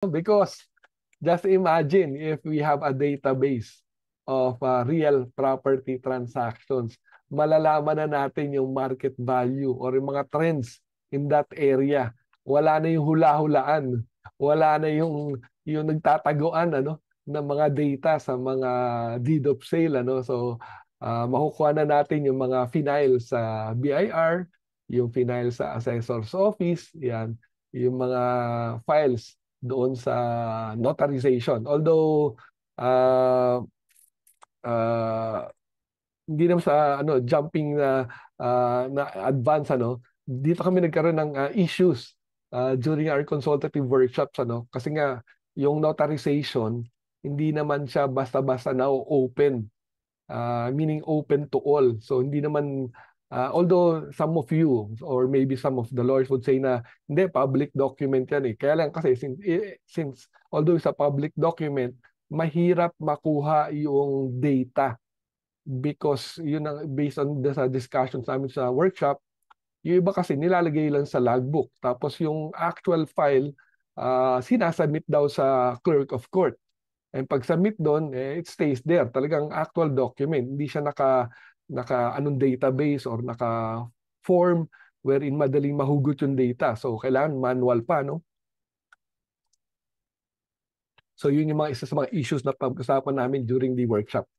Because just imagine if we have a database of real property transactions, malalaman na natin yung market value or yung mga trends in that area. Wala na yung hula-hulaan, wala na yung nagtataguan ng mga data sa mga deed of sale makukuha na natin yung mga final sa BIR, yung final sa assessor's office, yan, yung mga files doon sa notarization. Although uh, uh, hindi naman sa jumping na advance dito kami nagkaroon ng issues during our consultative workshops kasi nga yung notarization hindi naman siya basta-basta na open, meaning open to all. So hindi naman, although some of you or maybe some of the lawyers would say na hindi, public document yan eh. Kaya lang kasi since although it's a public document, mahirap makuha yung data because yun ang based on the sa discussions namin sa workshop, yung iba kasi nilalagay lang sa logbook. Tapos yung actual file, sinasubmit daw sa clerk of court. And pag submit doon, it stays there. Talagang actual document. Hindi siya naka anong database or naka form wherein madaling mahugot yung data. So kailangan manual pa, no? So yun yung mga isa sa mga issues na pag-usapan namin during the workshop.